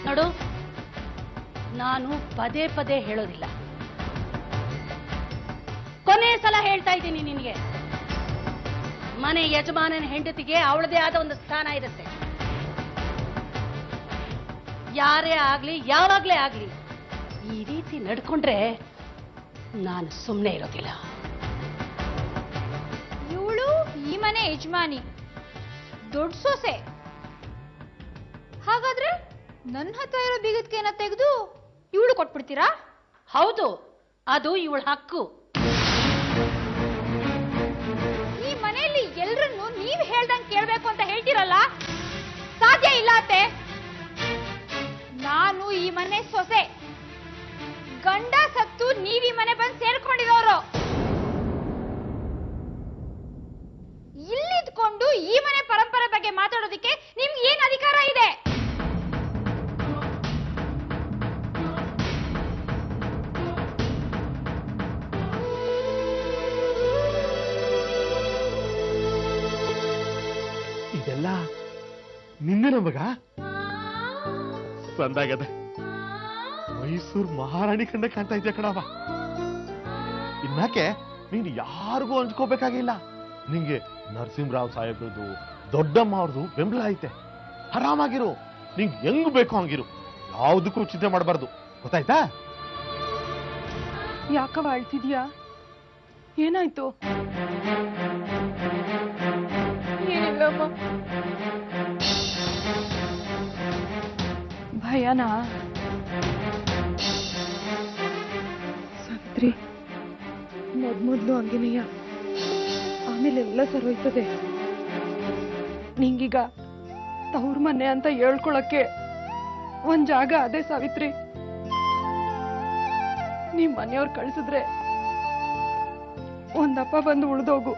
ನೋಡು, ನಾನು ಪದೇ ಪದೇ ಹೇಳೋದಿಲ್ಲ, ಕೊನೆ ಸಲ ಹೇಳ್ತಾ ಇದ್ದೀನಿ ನಿನಗೆ. ಮನೆ ಯಜಮಾನನ ಹೆಂಡತಿಗೆ ಅವಳದೇ ಆದ ಒಂದು ಸ್ಥಾನ ಇರುತ್ತೆ. ಯಾರೇ ಆಗ್ಲಿ, ಯಾವಾಗ್ಲೇ ಆಗ್ಲಿ, ಈ ರೀತಿ ನಡ್ಕೊಂಡ್ರೆ ನಾನು ಸುಮ್ಮನೆ ಇರೋದಿಲ್ಲ. ಇವಳು ಈ ಮನೆ ಯಜಮಾನಿ, ದೊಡ್ಡ ಸೊಸೆ. ಹಾಗಾದ್ರೆ ನನ್ನ ಹತ್ರ ಇರೋ ಬೀಗದ್ಕೇನ ತೆಗೆದು ಇವಳು ಕೊಟ್ಬಿಡ್ತೀರಾ? ಹೌದು, ಅದು ಇವಳ ಹಕ್ಕು. ಈ ಮನೆಯಲ್ಲಿ ಎಲ್ರನ್ನು ನೀವ್ ಹೇಳ್ದಂಗೆ ಕೇಳ್ಬೇಕು ಅಂತ ಹೇಳ್ತಿರಲ್ಲ, ಸಾಧ್ಯ ಇಲ್ಲ ಅತ್ತೆ. ನಾನು ಈ ಮನೆ ಸೊಸೆ, ಗಂಡ ಸತ್ತು ನೀವ್ ಈ ಮನೆ ಬಂದು ಸೇರ್ಕೊಂಡಿರೋರು. ಇಲ್ಲಿದ್ಕೊಂಡು ಈ ಮನೆ ಪರಂಪರೆ ಬಗ್ಗೆ ಮಾತಾಡೋದಕ್ಕೆ ನಿಮ್ಗೆ ಏನ್ ಅಧಿಕಾರ ಇದೆ? ಇದೆಲ್ಲ ನಿನ್ನ ಮಗ ಸಂದಾಗದೆ ಮೈಸೂರು ಮಹಾರಾಣಿ ಕಂಡ ಕಾಣ್ತಾ ಇದೆಯಾ ಕಣವ. ಇನ್ಮ್ಯಾಕೆ ನೀನು ಯಾರಿಗೂ ಹಂಚ್ಕೋಬೇಕಾಗಿಲ್ಲ. ನಿಂಗೆ ನರಸಿಂಹರಾವ್ ಸಾಹೇಬ್ರದು, ದೊಡ್ಡಮ್ಮ ಅವ್ರದ್ದು ಬೆಂಬಲ ಐತೆ. ಆರಾಮಾಗಿರು, ನಿಂಗೆ ಹೆಂಗ್ ಬೇಕೋ ಹಂಗಿರು, ಯಾವುದಕ್ಕೂ ಚಿಂತೆ ಮಾಡಬಾರ್ದು, ಗೊತ್ತಾಯ್ತಾ? ಯಾಕವ ಅಳ್ತಿದ್ಯಾ? ಏನಾಯ್ತು? ಏನಿಲ್ಲಮ್ಮ, ಭಯನಾ? ಸಾವಿತ್ರಿ, ಮೊದ್ಲು ಹಂಗೇನೆಯ, ಆಮೇಲೆ ಎಲ್ಲ ಸರೋಯ್ತದೆ. ನಿಂಗೀಗ ತವ್ರ ಮನೆ ಅಂತ ಹೇಳ್ಕೊಳಕ್ಕೆ ಒಂದ್ ಜಾಗ ಅದೇ ಸಾವಿತ್ರಿ. ನಿಮ್ ಮನೆಯವ್ರು ಕಳ್ಸಿದ್ರೆ ಒಂದಪ್ಪ ಬಂದು ಉಳ್ದೋಗು.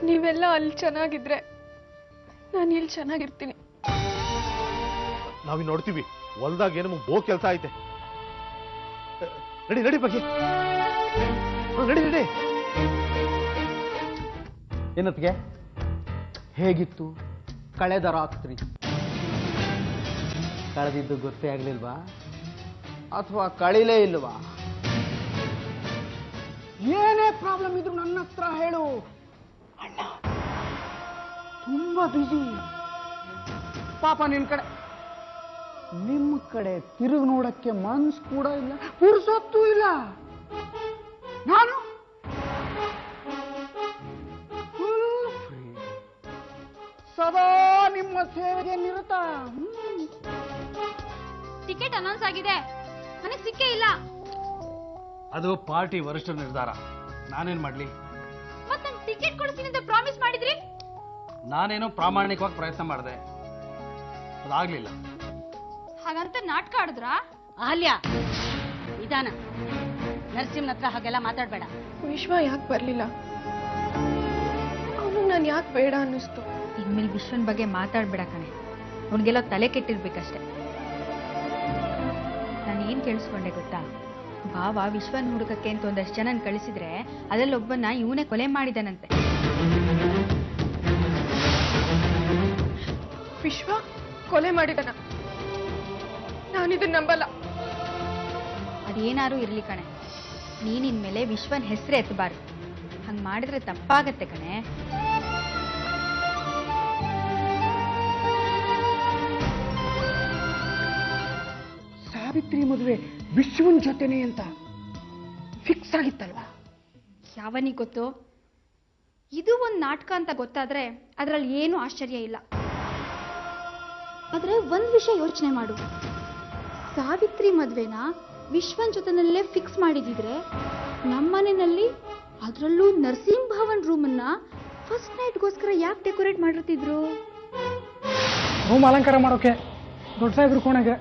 ನೀವೆಲ್ಲ ಅಲ್ಲಿ ಚೆನ್ನಾಗಿದ್ರೆ ನಾನು ಇಲ್ಲಿ ಚೆನ್ನಾಗಿರ್ತೀನಿ. ನಾವಿನ್ ನೋಡ್ತೀವಿ, ಹೊಲ್ದಾಗ ಏನೋ ಬೋ ಕೆಲಸ ಐತೆ. ನಡಿ ನಡಿ ಬಗ್ಗೆ, ನಡಿ ನಡಿ. ಏನತ್ಗೆ ಹೇಗಿತ್ತು ಕಳೆದ ರಾತ್ರಿ? ಕಳೆದಿದ್ದು ಗೊತ್ತೇ ಆಗ್ಲಿಲ್ವಾ ಅಥವಾ ಕಳಿಲೇ ಇಲ್ವಾ? ಏನೇ ಪ್ರಾಬ್ಲಮ್ ಇದ್ರು ನನ್ನ ಹತ್ರ ಹೇಳು. ಅಣ್ಣ ತುಂಬಾ ಬಿಸಿ. ಪಾಪ ನಿನ್ ಕಡೆ, ನಿಮ್ಮ ಕಡೆ ತಿರುಗಿ ನೋಡಕ್ಕೆ ಮನ್ಸು ಕೂಡ ಇಲ್ಲ, ಪುರ್ಸೊತ್ತು ಇಲ್ಲ. ನಾನು ಸದಾ ನಿಮ್ಮ ಸೇವೆಗೆ ನಿರತ. ಟಿಕೆಟ್ ಅನೌನ್ಸ್ ಆಗಿದೆ, ನನಗೆ ಸಿಕ್ಕೇ ಇಲ್ಲ. ಅದು ಪಾರ್ಟಿ ವರಿಷ್ಠ ನಿರ್ಧಾರ, ನಾನೇನ್ ಮಾಡ್ಲಿ? ಮತ್ತೆ ನಂಗೆ ಟಿಕೆಟ್ ಕೊಡ್ತೀನಿ ಅಂತ ಪ್ರಾಮಿಸ್ ಮಾಡಿದ್ರಿ. ನಾನೇನೋ ಪ್ರಾಮಾಣಿಕವಾಗಿ ಪ್ರಯತ್ನ ಮಾಡಿದೆ, ಅದಾಗ್ಲಿಲ್ಲ. ಹಾಗಂತ ನಾಟಕ ಆಡಿದ್ರಾ? ಅಹಲ್ಯ, ನಿಧಾನ. ನರಸಿಂಹನ ಹತ್ರ ಹಾಗೆಲ್ಲ ಮಾತಾಡ್ಬೇಡ. ವಿಶ್ವ ಯಾಕೆ ಬರ್ಲಿಲ್ಲ? ಅವನು ನಾನು ಯಾಕೆ ಬೇಡ ಅನ್ನಿಸ್ತು? ಇನ್ಮೇಲೆ ವಿಶ್ವನ್ ಬಗ್ಗೆ ಮಾತಾಡ್ಬೇಡ ಕಣೆ, ಅವ್ನಿಗೆಲ್ಲ ತಲೆ ಕೆಟ್ಟಿರ್ಬೇಕಷ್ಟೆ. ನಾನು ಏನ್ ಕೇಳಿಸ್ಕೊಂಡೆ ಗೊತ್ತಾ? ಭಾವ ವಿಶ್ವನ್ ಹುಡುಕಕ್ಕೆ ಅಂತ ಒಂದಷ್ಟು ಜನನ್ ಕಳಿಸಿದ್ರೆ ಅದ್ರಲ್ಲಿ ಒಬ್ಬನ ಇವನೇ ಕೊಲೆ ಮಾಡಿದನಂತೆ. ವಿಶ್ವ ಕೊಲೆ ಮಾಡಿದನ? ನಾನಿದನ್ನ ನಂಬಲ್ಲ. ಅದೇನಾರು ಇರ್ಲಿ ಕಣೆ, ನೀನ್ ಇನ್ಮೇಲೆ ವಿಶ್ವನ್ ಹೆಸರು ಎತ್ತಬಾರ್ದು. ಹಂಗ್ ಮಾಡಿದ್ರೆ ತಪ್ಪಾಗತ್ತೆ ಕಣೆ. ಸಾವಿತ್ರಿ ಮದುವೆ ವಿಶ್ವನ್ ಜೊತೆನೆ ಅಂತ ಫಿಕ್ಸ್ ಆಗಿತ್ತಲ್ವಾ? ಯಾವನಿಗೆ ಗೊತ್ತು? ಇದು ಒಂದು ನಾಟಕ ಅಂತ ಗೊತ್ತಾದ್ರೆ ಅದರಲ್ಲಿ ಏನು ಆಶ್ಚರ್ಯ ಇಲ್ಲ. ಆದ್ರೆ ಒಂದ್ ವಿಷಯ ಯೋಚನೆ ಮಾಡು, ಸಾವಿತ್ರಿ ಮದ್ವೆನ ವಿಶ್ವನ್ ಜೊತೆನಲ್ಲೇ ಫಿಕ್ಸ್ ಮಾಡಿದಿದ್ರೆ ನಮ್ಮನೆಯಲ್ಲಿ, ಅದರಲ್ಲೂ ನರಸಿಂಹ ಭವನ್ ರೂಮನ್ನ ಫಸ್ಟ್ ನೈಟ್ಗೋಸ್ಕರ ಯಾಕೆ ಡೆಕೋರೇಟ್ ಮಾಡಿರ್ತಿದ್ರು? ರೂಮ್ ಅಲಂಕಾರ ಮಾಡೋಕೆ ದೊಡ್ಡ ಸಾಹೇಬ್ರು ಕೋಣೆಗೆ.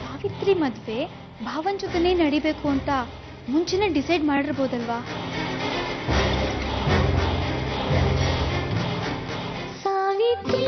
ಸಾವಿತ್ರಿ ಮದ್ವೆ ಭಾವನ್ ಜೊತೆನೇ ನಡಿಬೇಕು ಅಂತ ಮುಂಚೆನೆ ಡಿಸೈಡ್ ಮಾಡಿರ್ಬೋದಲ್ವಾ? ಸಾವಿತ್ರಿ